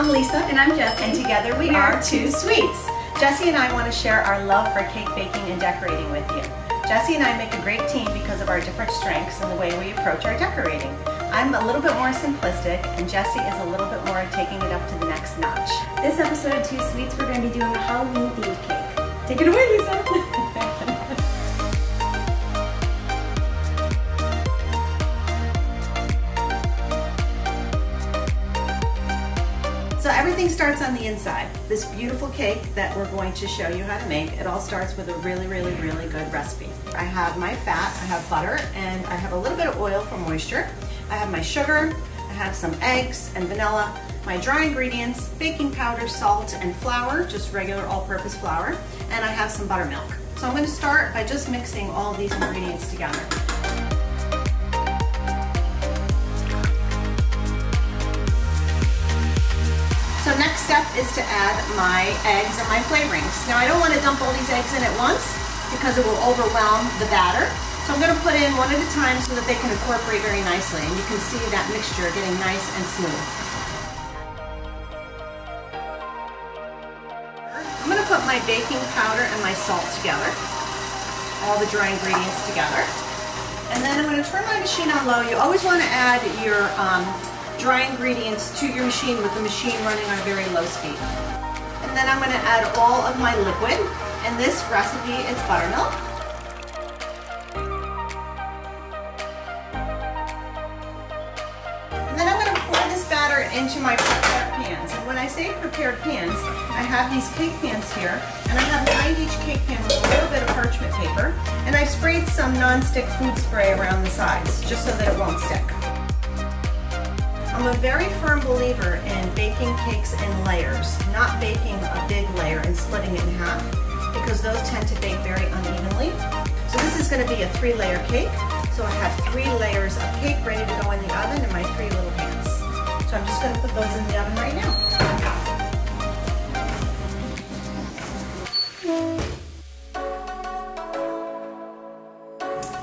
I'm Lisa. And I'm Jessie. And together we are Two Sweets. Jessie and I want to share our love for cake baking and decorating with you. Jessie and I make a great team because of our different strengths and the way we approach our decorating. I'm a little bit more simplistic, and Jessie is a little bit more taking it up to the next notch. This episode of Two Sweets, we're going to be doing a Halloween themed cake. Take it away, Lisa. So everything starts on the inside. This beautiful cake that we're going to show you how to make, it all starts with a really good recipe. I have my fat, I have butter, and I have a little bit of oil for moisture. I have my sugar, I have some eggs and vanilla, my dry ingredients, baking powder, salt, and flour, just regular all-purpose flour, and I have some buttermilk. So I'm going to start by just mixing all these ingredients together. So next step is to add my eggs and my flavorings. Now I don't want to dump all these eggs in at once because it will overwhelm the batter. So I'm going to put in one at a time so that they can incorporate very nicely, and you can see that mixture getting nice and smooth. I'm going to put my baking powder and my salt together, all the dry ingredients together. And then I'm going to turn my machine on low. You always want to add your dry ingredients to your machine with the machine running on very low speed. And then I'm going to add all of my liquid. In this recipe, it's buttermilk. And then I'm going to pour this batter into my prepared pans. And when I say prepared pans, I have these cake pans here, and I have lined each cake pan with a little bit of parchment paper, and I've sprayed some non-stick food spray around the sides, just so that it won't stick. I'm a very firm believer in baking cakes in layers, not baking a big layer and splitting it in half, because those tend to bake very unevenly. So this is going to be a 3-layer cake. So I have 3 layers of cake ready to go in the oven in my 3 little pans. So I'm just going to put those in the oven right now.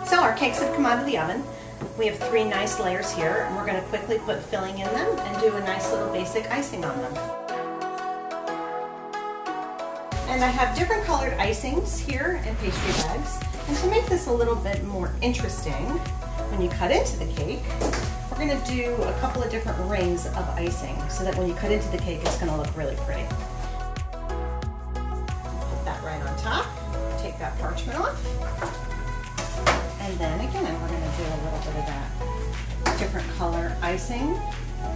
So our cakes have come out of the oven. We have 3 nice layers here, and we're going to quickly put filling in them and do a nice little basic icing on them. And I have different colored icings here in pastry bags. And to make this a little bit more interesting, when you cut into the cake, we're going to do a couple of different rings of icing so that when you cut into the cake, it's going to look really pretty. Put that right on top. Take that parchment off. And then again, we're going to do a little bit of that different color icing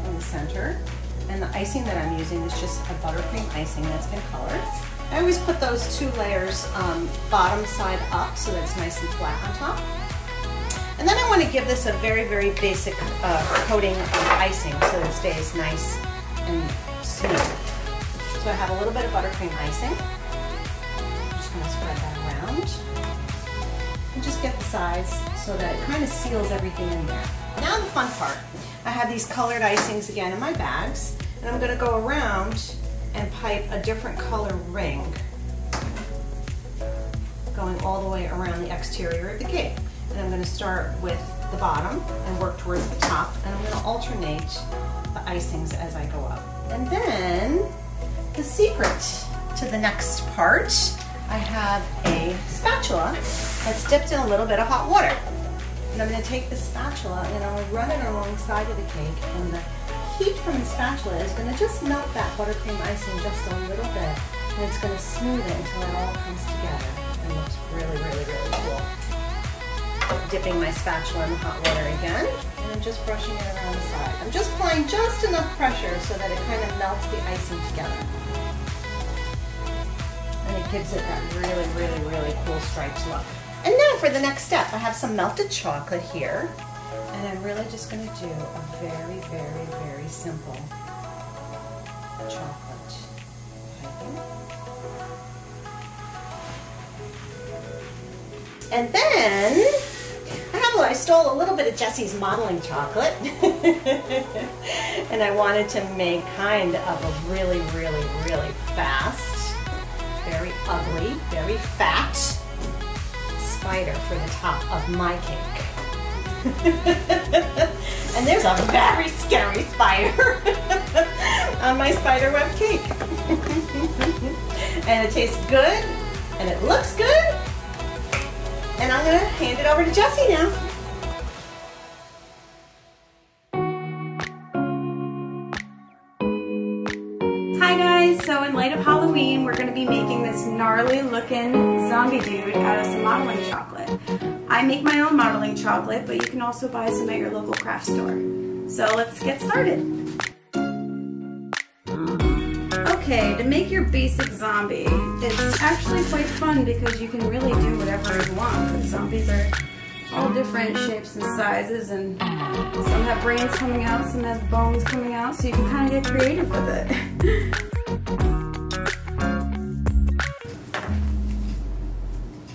in the center. And the icing that I'm using is just a buttercream icing that's been colored. I always put those 2 layers bottom side up so that it's nice and flat on top. And then I want to give this a very basic coating of icing so that it stays nice and smooth. So I have a little bit of buttercream icing. I'm just going to spread that around. And just get the size so that it kind of seals everything in there. Now the fun part. I have these colored icings again in my bags, and I'm going to go around and pipe a different color ring going all the way around the exterior of the cake. And I'm going to start with the bottom and work towards the top, and I'm going to alternate the icings as I go up. And then the secret to the next part, I have a spatula that's dipped in a little bit of hot water. And I'm going to take the spatula and I'll run it alongside of the cake, and the heat from the spatula is going to just melt that buttercream icing just a little bit, and it's going to smooth it until it all comes together and looks really cool. Dipping my spatula in the hot water again, and I'm just brushing it around the side. I'm just applying just enough pressure so that it kind of melts the icing together. And it gives it that really cool striped look. And now for the next step, I have some melted chocolate here, and I'm really just going to do a very simple chocolate piping. And then I stole a little bit of Jessie's modeling chocolate, and I wanted to make kind of a really fast, very ugly, very fat spider for the top of my cake. And there's a very scary spider. on my spiderweb cake. And it tastes good, and it looks good. And I'm gonna hand it over to Jessie now. Hi guys, so in light of Halloween, we're gonna be making this gnarly looking zombie dude out of some modeling chocolate. I make my own modeling chocolate, but you can also buy some at your local craft store. So let's get started. Okay, to make your basic zombie, it's actually quite fun because you can really do whatever you want. Because zombies are all different shapes and sizes, and some have brains coming out, some have bones coming out, so you can kind of get creative with it.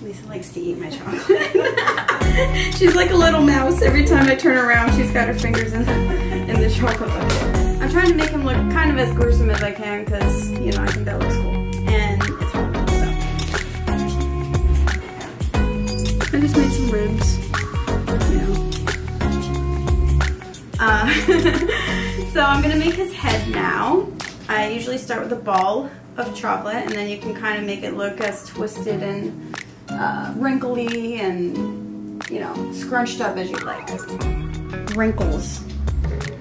Lisa likes to eat my chocolate. She's like a little mouse. Every time I turn around, she's got her fingers in the chocolate bucket. I'm trying to make him look kind of as gruesome as I can because, you know, I think that looks cool. And it's Halloween, so. I just made some ribs, you know. So I'm gonna make his head now. I usually start with a ball of chocolate, and then you can kind of make it look as twisted and wrinkly and, you know, scrunched up as you like. Wrinkles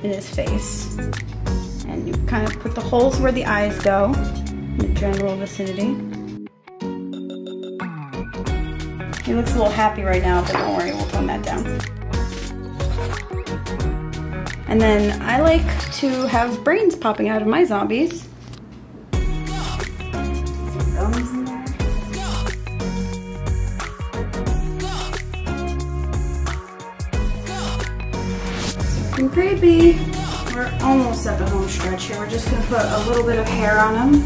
in his face. And you kind of put the holes where the eyes go, in the general vicinity. He looks a little happy right now, but don't worry, we'll tone that down. And then I like to have brains popping out of my zombies. Some bones in there. Looking creepy. We're almost at the home stretch here. We're just going to put a little bit of hair on him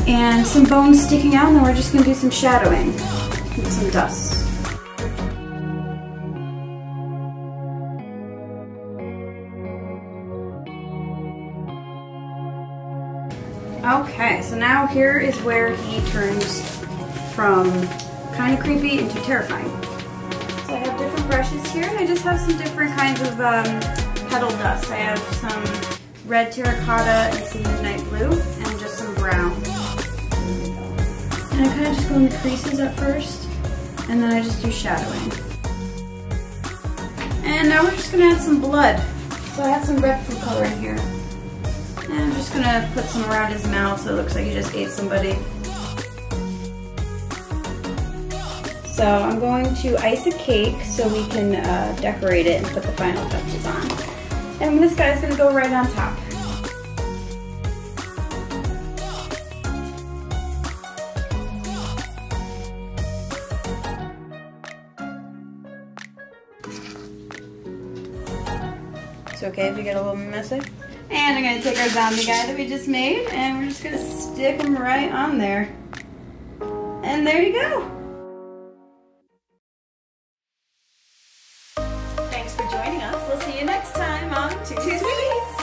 and some bones sticking out, and then we're just going to do some shadowing with some dust. Okay, so now here is where he turns from kind of creepy into terrifying. So I have different brushes here, and I just have some different kinds of petal dust. I have some red terracotta and some midnight blue and just some brown. And I kind of just go in the creases at first, and then I just do shadowing. And now we're just going to add some blood. So I have some red food color in here. And I'm just going to put some around his mouth so it looks like he just ate somebody. So I'm going to ice a cake so we can decorate it and put the final touches on. And this guy's going to go right on top. It's okay if you get a little messy. And I'm going to take our zombie guy that we just made, and we're just going to stick him right on there. And there you go. Thanks for joining us. We'll see you next time on Too Sweet.